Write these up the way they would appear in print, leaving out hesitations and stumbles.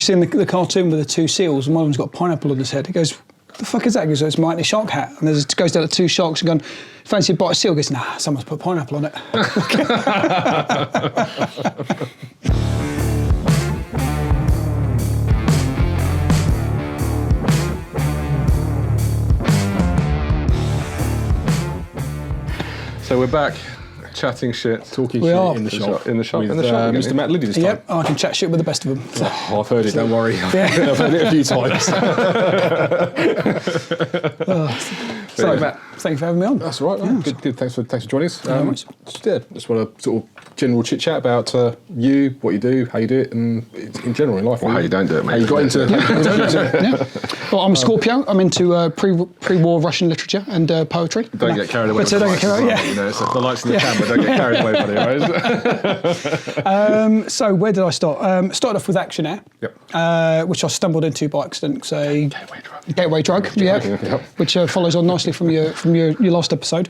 seen the cartoon with the two seals, and one of them's got a pineapple on his head. He goes, "What the fuck is that?" He goes, "It's my shark hat." And it goes down to two sharks and going, "Fancy a bite of seal?" He goes, "Nah, someone's put pineapple on it." So we're back, chatting shit, talking shit in the shop. In the shop, with, Mr. Matt Liddy this time. Yep, I can chat shit with the best of them. So. Oh, I've heard it, don't worry. I've heard it a few times. Sorry, Matt. Thank you for having me on. That's all right. Yeah. Good. Thanks for joining us. Just want to sort of general chit chat about you, what you do, how you do it, and in general in life. Well, how you don't do it, mate. How you got into? Yeah. Well, I'm a Scorpio. I'm into pre-war Russian literature and poetry. Don't get carried away. Don't get carried away. Yeah. You know, it's the lights in the camera. Don't get carried away, buddy. Right? So where did I start? Started off with Action Air, which I stumbled into by accident. So gateway drug. Which follows on nicely from your last episode.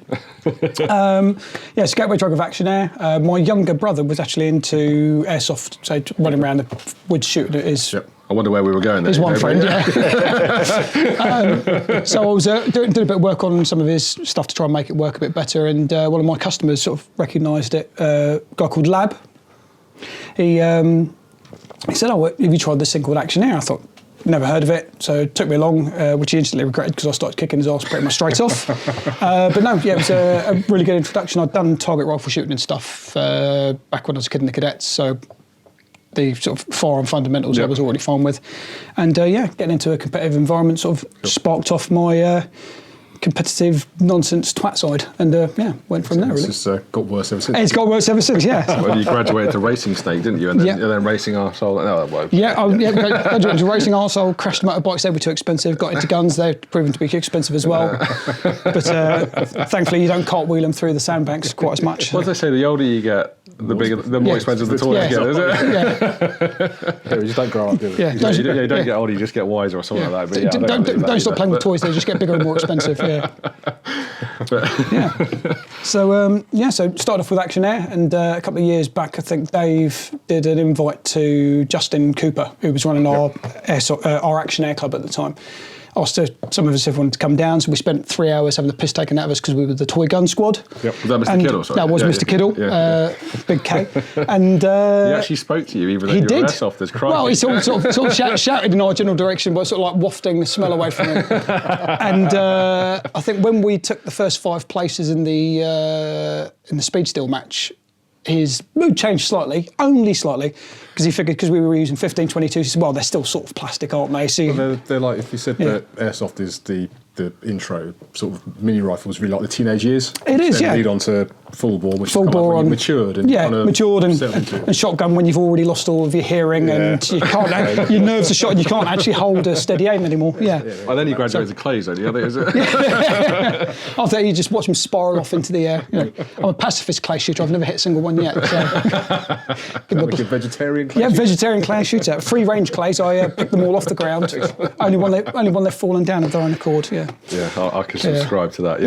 Yes, gateway drug of Action Air. My younger brother was actually into airsoft, so running around the woods shooting at his. Yep. I wonder where we were going there. His one friend, so I was doing a bit of work on some of his stuff to try and make it work a bit better, and one of my customers sort of recognised it, a guy called Lab. He said, "Oh, have you tried this thing called Action Air?" I thought, never heard of it, so it took me along, which he instantly regretted because I started kicking his ass pretty much straight off. But no, yeah, it was a really good introduction. I'd done target rifle shooting and stuff back when I was a kid in the cadets, so the sort of firearm fundamentals I was already fine with. And getting into a competitive environment sort of sparked off my competitive nonsense twat side, and went from there really. It's just got worse ever since. It's got worse ever since, yeah. Well, you graduated to racing snake, didn't you? And then racing arsehole. No, that won't. Graduated to racing arsehole, crashed motorbikes, they were too expensive, got into guns, they're proven to be expensive as well. But thankfully you don't cartwheel them through the sandbanks quite as much. What do they say, the older you get, the more expensive the toys get, is it? Yeah, we just don't grow up, do we? Yeah, you don't get older, you just get wiser or something like that. But don't stop playing with toys, they just get bigger and more expensive. So started off with Action Air, and a couple of years back, I think Dave did an invite to Justin Cooper, who was running our Action Air club at the time. Asked some of us if wanted to come down, so we spent 3 hours having the piss taken out of us because we were the toy gun squad. Yep. Was that Mr. Kiddle? Sorry. That was Mr. Kiddle, Big K. And he actually spoke to you, even though you were airsoft as crying. Well, he sort of shouted in our general direction, but sort of like wafting the smell away from him. And I think when we took the first 5 places in the speed steel match, his mood changed slightly, only slightly, because he figured because we were using 1522s, he said, well, they're still sort of plastic, aren't they? So they're like, if you said that airsoft is the intro, sort of mini rifles, really like the teenage years. It is, then lead on to full bore, which full is bore when on, you've matured and matured and shotgun when you've already lost all of your hearing and you can't, your nerves are shot and you can't actually hold a steady aim anymore. Well, then you graduated to clays, don't you? After that, you just watch him spiral off into the air. You know, I'm a pacifist clay shooter. I've never hit a single one yet. So. Like a vegetarian clay shooter? Vegetarian clay shooter. Free range clays. I pick them all off the ground. only when they've fallen down of their own accord. Yeah, I can subscribe to that.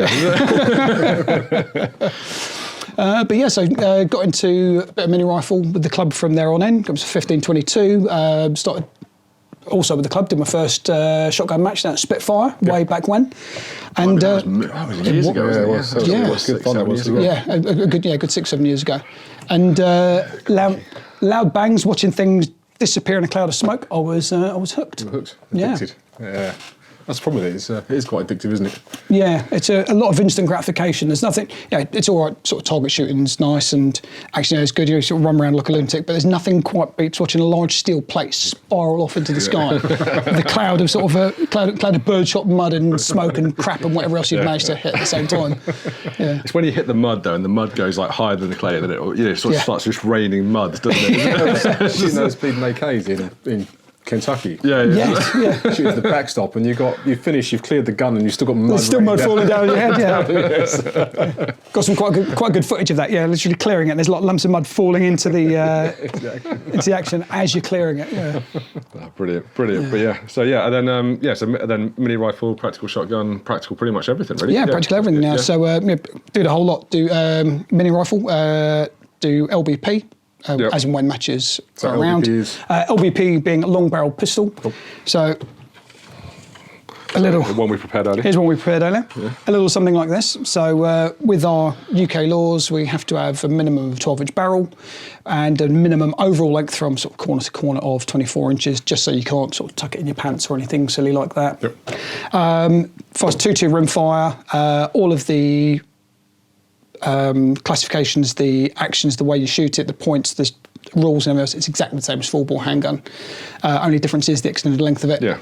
So got into a bit of mini rifle with the club from there on in. It was 1522. Started also with the club. Did my first shotgun match down at Spitfire way back when. And that was years ago. It was good fun. That was a good 6-7 years ago. And loud bangs, watching things disappear in a cloud of smoke. I was hooked. You were hooked. Yeah. Addicted. Yeah. That's the problem with it. It is quite addictive, isn't it? Yeah, it's a lot of instant gratification. There's nothing, it's all right, sort of target shooting's nice and action is good, you sort of run around like a lunatic, but there's nothing quite beats watching a large steel plate spiral off into the sky with a cloud of sort of cloud of birdshot mud and smoke and crap and whatever else you've managed to hit at the same time. Yeah. It's when you hit the mud though, and the mud goes like higher than the clay, and then it sort of starts just raining mud, doesn't it? Seen those big AKs in Kentucky. Yes. Shooting the backstop, and you finish, you've cleared the gun, and you've still got mud. There's still mud falling down your head. Got some quite good footage of that. Yeah, literally clearing it. There's a lot of lumps of mud falling into the into the action as you're clearing it. Yeah. Brilliant. But so then mini rifle, practical shotgun, practical pretty much everything really. Yeah, practical everything now. So do the whole lot. Do mini rifle. Do LBP. Yep. as and when matches So are around. LBP is? LBP being a long barrel pistol. Cool. So a little. The one we prepared earlier. Here's one we prepared earlier. A little something like this. So with our UK laws, we have to have a minimum of 12-inch barrel and a minimum overall length from sort of corner to corner of 24 inches, just so you can't sort of tuck it in your pants or anything silly like that. Yep. Fast 2.2 rimfire, all of the classifications, the actions, the way you shoot it, the points, the rules and everything else, it's exactly the same as full bore handgun. Only difference is the extended length of it. Yeah.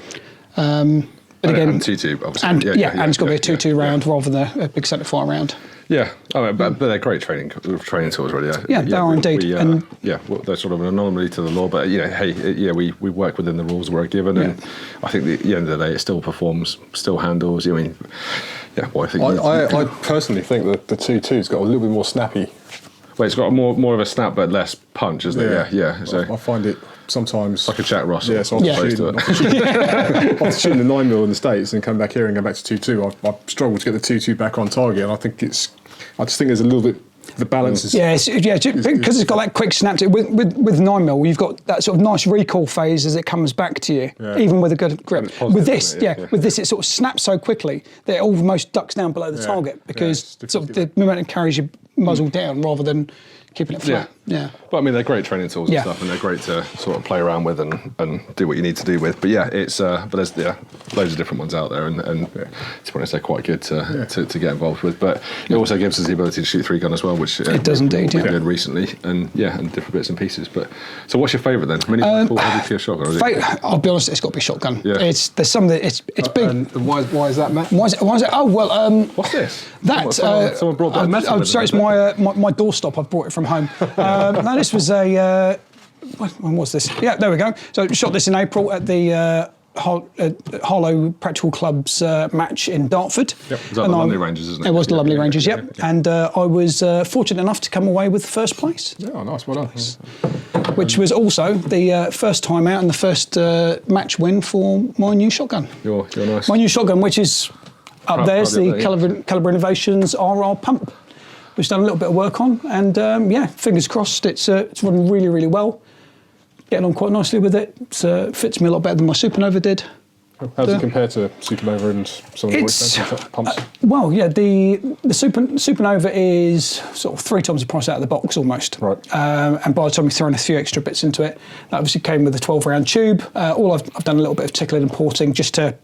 But again, and T2, obviously. and and it's got to be a 2.2 round rather than a big centerfire round. Yeah, but they're great training tools, really. Yeah, they are indeed. And they're sort of an anomaly to the law, but we work within the rules we're given, and I think at the end of the day, it still performs, still handles. I mean, I think. I personally think that the 2.2's got a little bit more snappy. Well, it's got more of a snap, but less punch, isn't it? Yeah. So I find it sometimes like a Jack Russell. Yeah, so after shooting the 9mm in the States and come back here and go back to 2.2, I've struggled to get the 2.2 back on target, and I just think there's a little bit. The balance is because it's got that quick snap to it. With 9mm, you've got that sort of nice recoil phase as it comes back to you, even with a good grip. With this, with this, it sort of snaps so quickly that it almost ducks down below the target because sort of the momentum carries your muzzle down rather than keeping it flat. Yeah. But I mean, they're great training tools and stuff, and they're great to sort of play around with and do what you need to do with. But it's but there's loads of different ones out there, and to be honest, they're quite good to get involved with. But it also gives us the ability to shoot 3-gun as well, which it does indeed. We've been doing recently, and different bits and pieces. But so, what's your favourite then? Mini rifle, heavy for your shotgun? Or is it? I'll be honest, it's got to be shotgun. Yeah. There's some that it's big. And why is that, Matt? Why is it? Oh well. What's this? That someone brought that metal. I'm sorry, it's my doorstop. I've brought it from home. No, this was a. When was this? Yeah, there we go. So shot this in April at the Harlow Practical Club's match in Dartford. Yep. Was that the Lumley Rangers, isn't it? It was the Lumley Rangers, yep. And I was fortunate enough to come away with first place. Oh, nice, well done. Which was also the first time out and the first match win for my new shotgun. You're nice. My new shotgun, which is up there's the Calibre Innovations RR pump, which done a little bit of work on, and fingers crossed, it's running really, really well. Getting on quite nicely with it. It fits me a lot better than my Supernova did. How does it compare to Supernova and some of the pumps? The Supernova is sort of 3 times the price out of the box almost. Right. And by the time we throw in a few extra bits into it, that obviously came with a 12-round tube. I've done a little bit of tickling and porting just to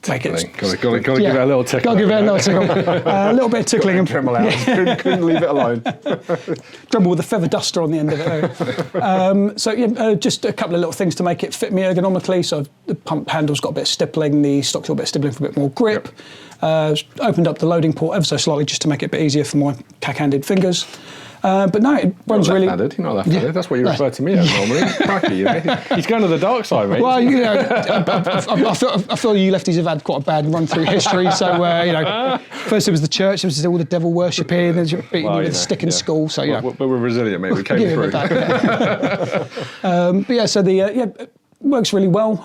make it. Got to give it a little tickle. Got to give it a little tickle. A little bit of tickling and Dremel out. Couldn't leave it alone. Dremel with a feather duster on the end of it. Just a couple of little things to make it fit me ergonomically. So the pump handle's got a bit of stippling, the stock's got a bit of stippling for a bit more grip. Opened up the loading port ever so slightly just to make it a bit easier for my cack-handed fingers. But no, it runs really. You're not left-handed. That's what you refer to me as normally. Cracky, He's going to the dark side, mate. Well, I feel you lefties have had quite a bad run through history. So first it was the church, it was all the devil worshipping, then beating you with a stick in school. So but we're resilient, mate. We came through. So it works really well.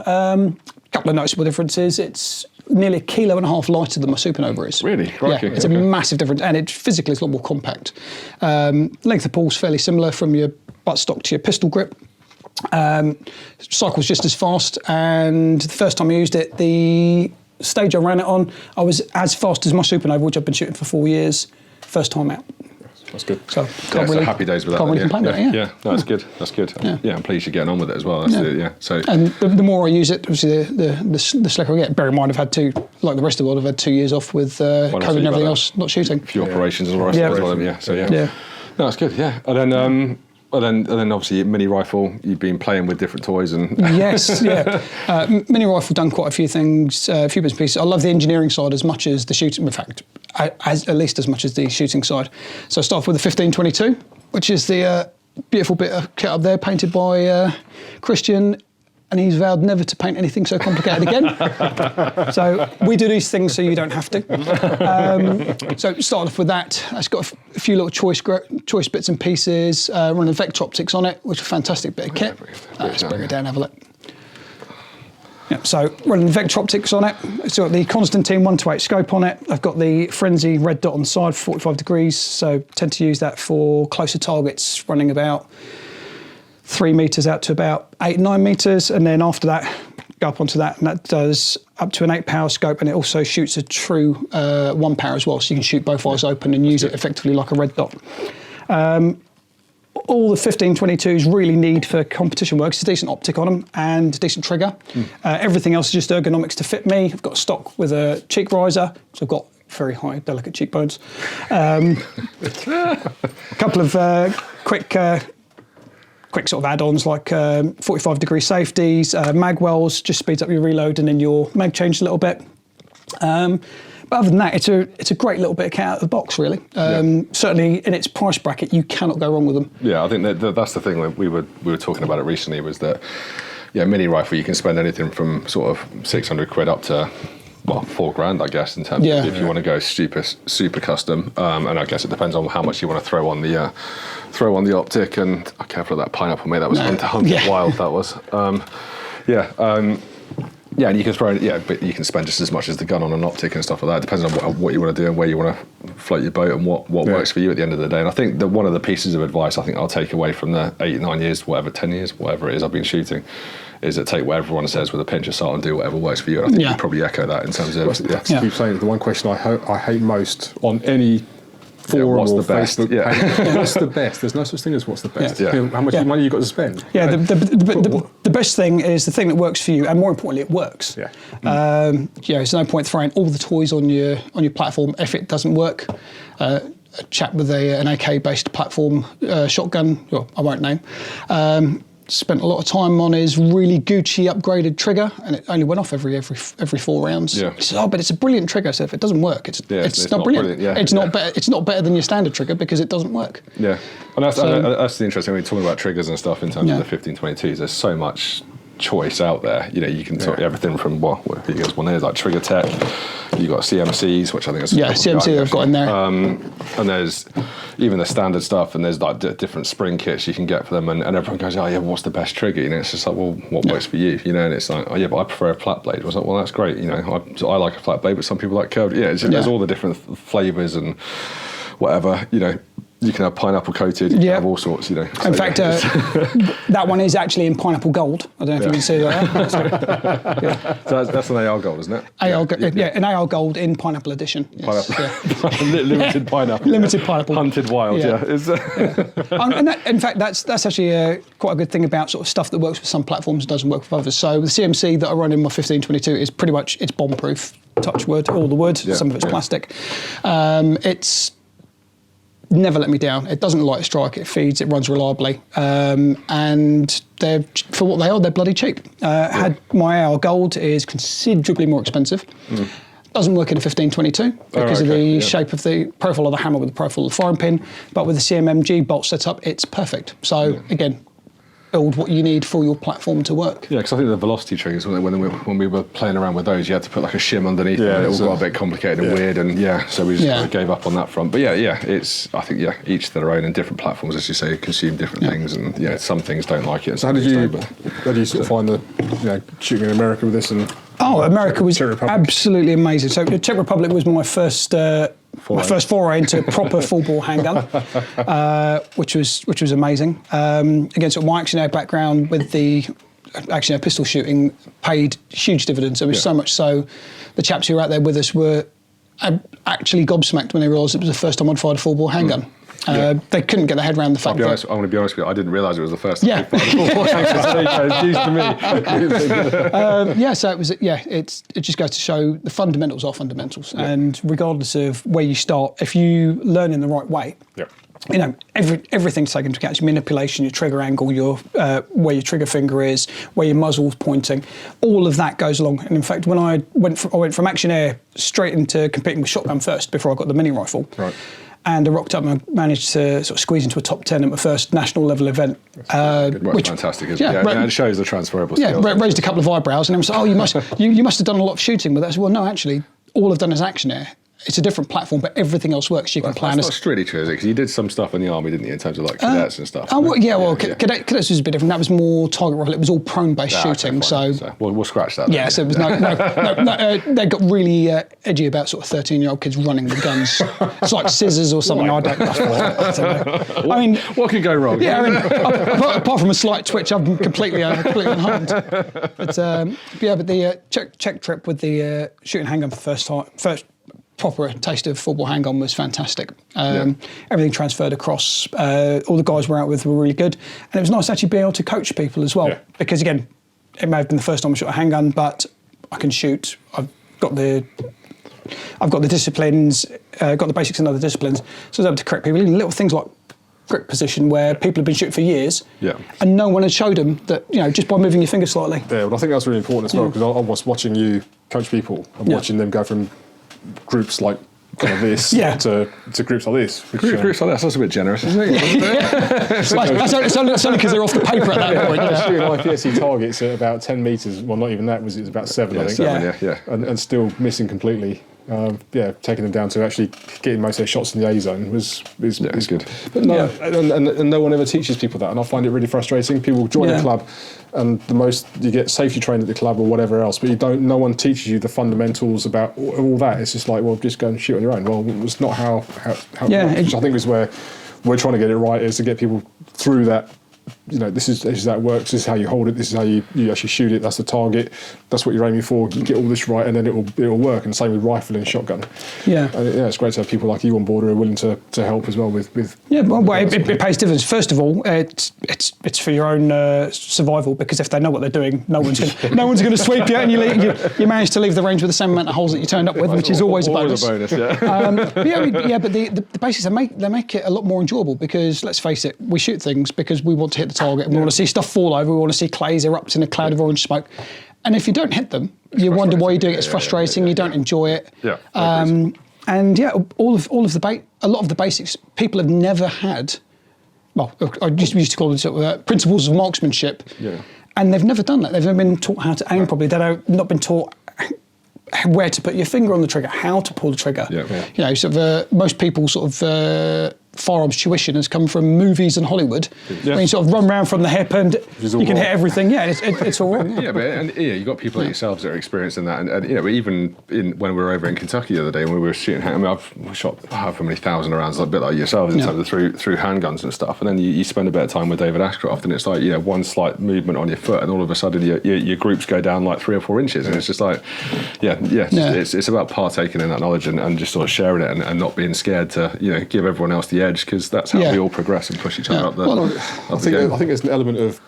Couple of noticeable differences. It's nearly 1.5 kilos lighter than my Supernova is. Really? Crikey. Yeah, it's a massive difference, and it physically is a lot more compact. Length of pull's fairly similar from your buttstock to your pistol grip. Cycle's just as fast, and the first time I used it, the stage I ran it on, I was as fast as my Supernova, which I've been shooting for 4 years, first time out. That's good. So happy days with that. Can't really complain about it. Yeah, no, that's good. That's good. Yeah, I'm pleased you're getting on with it as well. So and the more I use it, obviously the slicker I get. Bear in mind, I've had like the rest of the world, I've had 2 years off with COVID and everything else, not shooting. A few operations and all the rest of it as well. No, that's good. Yeah, and then obviously mini rifle. You've been playing with different toys and yes, mini rifle done quite a few things, a few bits and pieces. I love the engineering side as much as the shooting. In fact, at least as much as the shooting side. So I start off with the 1522, which is the beautiful bit of kit up there, painted by Christian, and he's vowed never to paint anything so complicated again. So we do these things so you don't have to. So started off with that. It's got a few little choice bits and pieces, running Vector optics on it, which is a fantastic bit of kit. Let's bring it down and have a look. Yeah, so running Vector optics on it. It's got the Constantine 1:8 scope on it. I've got the Frenzy red dot on the side, 45 degrees. So tend to use that for closer targets, running about 3 metres out to about 8-9 metres, and then after that, go up onto that, and that does up to an 8-power scope, and it also shoots a true 1 power as well, so you can shoot both eyes open and use it effectively like a red dot. All the 15-22s really need for competition work is a decent optic on them and a decent trigger. Everything else is just ergonomics to fit me. I've got stock with a cheek riser, so I've got very high, delicate cheekbones. A couple of quick sort of add-ons like 45-degree safeties, mag wells, just speeds up your reload, and then your mag changes a little bit. But other than that, it's a great little bit of cat out of the box, really. Certainly in its price bracket, you cannot go wrong with them. Yeah, I think that's the thing. We were talking about it recently, was that mini rifle, you can spend anything from sort of 600 quid up to $4,000, I guess, in terms of if you want to go super custom. And I guess it depends on how much you want to throw on the optic. And I careful of that pineapple, mate. That was wild. That was. And you can but you can spend just as much as the gun on an optic and stuff like that. It depends on what you want to do and where you want to float your boat and what works for you at the end of the day. And I think that one of the pieces of advice I think I'll take away from the 8-9 years, 10 years, whatever it is I've been shooting, is that take what everyone says with a pinch of salt and do whatever works for you. And I think you probably echo that in terms of... I keep saying the one question I hate most on any forum or Facebook page. What's the best? There's no such thing as what's the best. How much money you got to spend? Yeah, the best thing is the thing that works for you, and more importantly, it works. There's no point throwing all the toys on your platform if it doesn't work. A chap with an AK-based platform shotgun, I won't name, spent a lot of time on his really Gucci upgraded trigger, and it only went off every 4 rounds. He said, but it's a brilliant trigger. So if it doesn't work, it's not brilliant. It's not better than your standard trigger because it doesn't work. Yeah, and that's the interesting. When we're talking about triggers and stuff in terms of the 15-22s, there's so much choice out there. You can talk everything from here's one there, like Trigger Tech. You've got CMCs, which I think is CMC they've got in there. And there's even the standard stuff, and there's like different spring kits you can get for them, and everyone goes, what's the best trigger? It's just like, well, what works for you? And it's like, but I prefer a flat blade. I was like, well, that's great. I like a flat blade, but some people like curved. There's all the different flavours and whatever. You can have pineapple coated, you can have all sorts, In fact, that one is actually in pineapple gold. I don't know if you can see that. So that's an AR gold, isn't it? An AR gold in pineapple edition. Yes. Limited pineapple. Limited pineapple. Hunted wild, And in fact, that's actually quite a good thing about sort of stuff that works with some platforms and doesn't work with others. So the CMC that I run in my 15-22 is pretty much, it's bomb-proof. Touch wood, all the wood, some of it's plastic. It's never let me down. It doesn't light strike, it feeds, it runs reliably. And they're, for what they are, they're bloody cheap. Had my AR Gold is considerably more expensive. Doesn't work in a 15-22 because of the shape of the profile of the hammer with the profile of the firing pin. But with the CMMG bolt setup, it's perfect. So again, build what you need for your platform to work. Yeah, because I think the velocity triggers, when we were playing around with those, you had to put like a shim underneath them, and it all got a bit complicated and weird, and so we just kind of gave up on that front. But I think each their own, and different platforms, as you say, consume different things, and some things don't like it. So how did you sort of find the shooting in America with this? And America was absolutely amazing. So the Czech Republic was my first foray into proper full bore handgun, which was amazing. Again, sort of my action air background with the action air pistol shooting paid huge dividends. It was so much so the chaps who were out there with us were actually gobsmacked when they realised it was the first time I'd fired a full bore handgun. They couldn't get their head around the fact that... I'm going to be honest with you, I didn't realise it was the first time. It's news to me. So it was, it just goes to show the fundamentals are fundamentals. And regardless of where you start, if you learn in the right way, everything's taken into account. Your manipulation, your trigger angle, where your trigger finger is, where your muzzle's pointing, all of that goes along. And in fact, when I went from action air straight into competing with shotgun first before I got the mini rifle. Right. And I rocked up and I managed to sort of squeeze into a top 10 at my first national level event. Which fantastic, isn't it? And it shows the transferable skills. Raised a couple of eyebrows, and everyone said, you must have done a lot of shooting with that. I said, well, no, actually, all I've done is action air. it's a different platform, but everything else works. You can plan. That's not strictly true, is it? Because you did some stuff in the army, didn't you, in terms of like cadets and stuff? Oh, well, cadets was a bit different. That was more target rifle. It was all prone-based shooting. Okay, so we'll scratch that. Yeah, so it was they got really edgy about sort of 13-year-old kids running with guns. It's like scissors or something. I don't know. I mean, what could go wrong? Yeah, I mean, apart from a slight twitch, I'm completely unharmed. But the Czech trip with the shooting handgun for the first proper taste of football handgun was fantastic. Everything transferred across. All the guys we're out with were really good, and it was nice actually being able to coach people as well. Yeah. Because again, it may have been the first time I shot a handgun, but I can shoot. I've got the disciplines, got the basics in other disciplines, so I was able to correct people. Even little things like grip position where people have been shooting for years, and no one had showed them that, just by moving your finger slightly. Yeah, well, I think that's really important as well, because I was watching you coach people and watching them go from groups like kind of this to groups like this. Groups like that's a bit generous, isn't it? It's only because they're off the paper at that point. Shooting IPSC targets at about 10 metres, well, not even that, it was about 7, I think. 7, and still missing completely. Taking them down to actually getting most of their shots in the A zone is good. But no, and no one ever teaches people that, and I find it really frustrating. People join a club, and the most you get safety trained at the club or whatever else, but no one teaches you the fundamentals about all that. It's just like, well, just go and shoot on your own. Well, it's not how it works, which I think is where we're trying to get it right, is to get people through that. This is how it works. This is how you hold it. This is how you actually shoot it. That's the target. That's what you're aiming for. You get all this right, and then it'll work. And same with rifle and shotgun. And it's great to have people like you on board who are willing to help as well with. It pays dividends. First of all, it's for your own survival, because if they know what they're doing, no one's going to sweep you, and you manage to leave the range with the same amount of holes that you turned up with, which is always a bonus. But the basics they make it a lot more enjoyable, because let's face it, we shoot things because we want to hit the target, and we want to see stuff fall over, we want to see clays erupt in a cloud of orange smoke, and if you don't hit them, you wonder why you're doing it. It's frustrating. You don't enjoy it. All of a lot of the basics people have never had. Well, we used to call them sort of principles of marksmanship, and they've never done that. They've never been taught how to aim properly. They've not been taught where to put your finger on the trigger, how to pull the trigger. Most people sort of firearms tuition has come from movies and Hollywood. When you sort of run around from the hip and you can hit everything. It's all wrong. You've got people like yourselves that are experienced in that, and even when we were over in Kentucky the other day when we were shooting, I've shot however many thousand rounds, a bit like yourselves in terms of through handguns and stuff, and then you spend a bit of time with David Ashcroft, and it's like one slight movement on your foot, and all of a sudden your groups go down like 3 or 4 inches, and it's just like it's about partaking in that knowledge and just sort of sharing it and not being scared to give everyone else the edge, because that's how we all progress and push each other up the game. I think there's an element of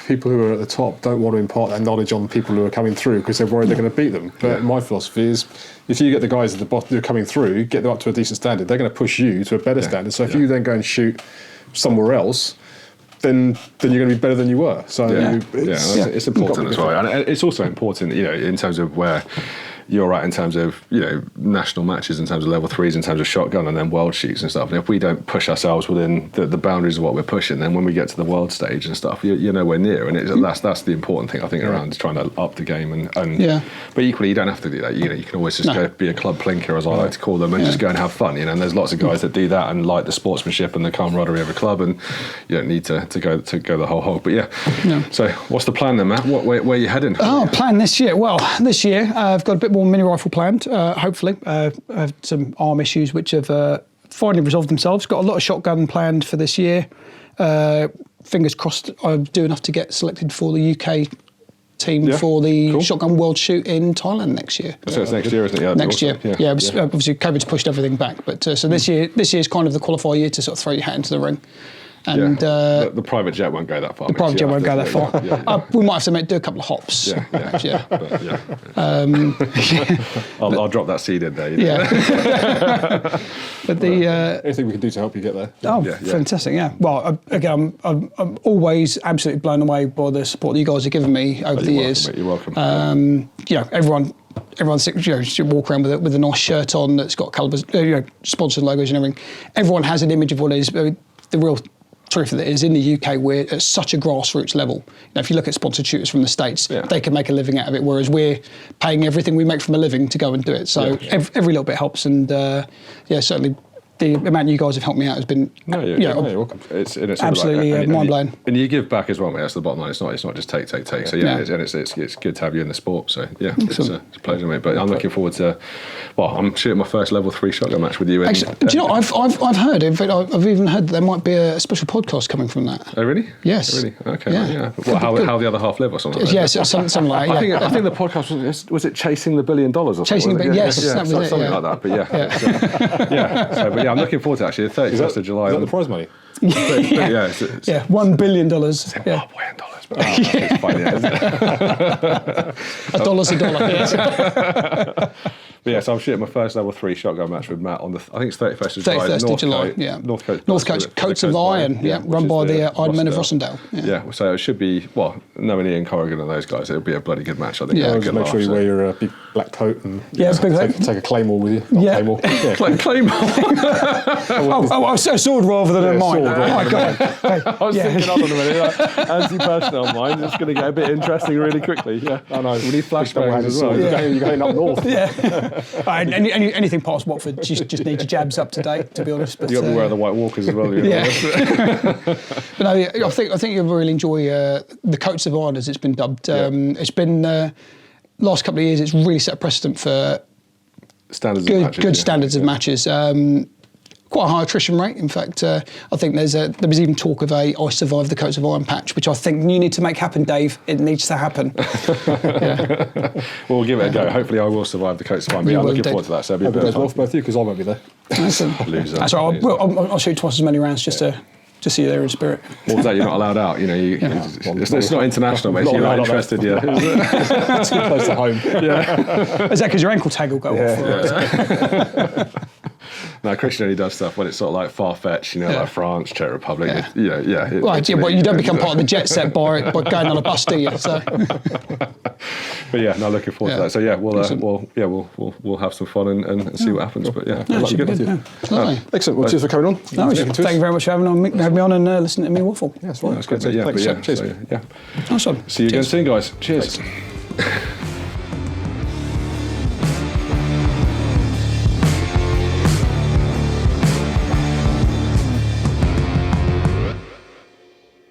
people who are at the top don't want to impart that knowledge on people who are coming through because they're worried they're going to beat them. But my philosophy is, if you get the guys at the bottom who are coming through, get them up to a decent standard, they're going to push you to a better standard. So if you then go and shoot somewhere else, then you're going to be better than you were. So it's important as well, and it's also important, in terms of where you're at in terms of national matches, in terms of level 3s, in terms of shotgun, and then world shoots and stuff. And if we don't push ourselves within the boundaries of what we're pushing, then when we get to the world stage and stuff, you're nowhere near. And that's the important thing, I think, around trying to up the game. But equally, you don't have to do that. You can always just go be a club plinker, as I like to call them, and just go and have fun. And there's lots of guys that do that and like the sportsmanship and the camaraderie of a club, and you don't need to go the whole hog. But so what's the plan then, Matt? Where are you heading? Plan this year. Well, this year I've got a bit more mini rifle planned, hopefully. I have some arm issues which have finally resolved themselves. Got a lot of shotgun planned for this year. Fingers crossed I'll do enough to get selected for the UK team for the Shotgun World Shoot in Thailand next year. So it's next year, isn't it? Next year. Obviously COVID's pushed everything back, but so this year's kind of the qualifier year to sort of throw your hat into the ring. And the private jet won't go that far. The private jet won't go that far. We might have to do a couple of hops. I'll drop that seed in there. But anything we can do to help you get there. Fantastic! Yeah. Well, again, I'm always absolutely blown away by the support that you guys have given me over the years. You're welcome. Everyone should walk around with a nice shirt on that's got calibers, sponsored logos and everything. Everyone has an image of what it is. The real truth of it is, in the UK, we're at such a grassroots level. If you look at sponsored shooters from the States, they can make a living out of it, whereas we're paying everything we make from a living to go and do it. So every little bit helps, and certainly the amount you guys have helped me out has been you're welcome. It's absolutely mind-blowing. And you give back as well, mate. That's the bottom line. It's not just take. So it's good to have you in the sport. So it's a pleasure, mate. But I'm looking forward to. Well, I'm shooting my first level 3 shotgun match with you. Actually, do you know? I've heard. In fact, I've even heard that there might be a special podcast coming from that. Oh, really? Yes. Oh, really? Okay. Yeah. Well, how the other half live or something? Like yes, something like that. I think the podcast was it Chasing the $1 Billion or something? Chasing the $1 Billion. Yes, that was it. Something like that. But So, I'm looking forward to actually. The 31st of July. Is that the prize money? $1 billion. Zimbabwean dollars. It's fine, isn't it? A dollar's a dollar. Yes. But so I'm shooting my first level 3 shotgun match with Matt on I think it's 31st of July. 31st of July, North Coast of Iron, run by the Iron Men of Rossendale. So it should be, knowing Ian Corrigan and those guys, it'll be a bloody good match, I think. Just make sure you wear your big black coat and take a claymore with you. Claymore. A sword rather than a mine. Oh my God. I was thinking, hold on a minute, anti-personnel mine, it's going to get a bit interesting really quickly. Yeah, I know. We need flashbangs as well. You're going up north. Anything past Watford, just need your jabs up to date, to be honest. But you got to wear the White Walkers as well. But no, I think you'll really enjoy the Coats of Iron, as it's been dubbed. It's been last couple of years. It's really set a precedent for good standards of matches. Quite a high attrition rate. In fact, I think there was even talk of I Survived the Coats of Iron patch, which I think you need to make happen, Dave. It needs to happen. We'll give it a go. Hopefully I will survive the Coats of Iron. I'm looking forward to that. So it'll be a bit of fun. Both you, because I won't be there. Loser. That's right. I'll shoot twice as many rounds just to see you there in spirit. What was that? You're not allowed out. It's not international, mate. You're not interested yet. It's too close to home. Is that because your ankle tag will go off? No, Christian only does stuff when it's sort of like far-fetched, like France, Czech Republic. Well, you don't become part of the jet set by going on a bus, do you? So. But looking forward to that. So we'll have some fun and see what happens. But good. Excellent. Well, cheers for coming on. No, thank you very much for having me on and listening to me waffle. Yeah, that's right. That's good. Thanks. Cheers. Nice one. See you again soon, guys. Cheers.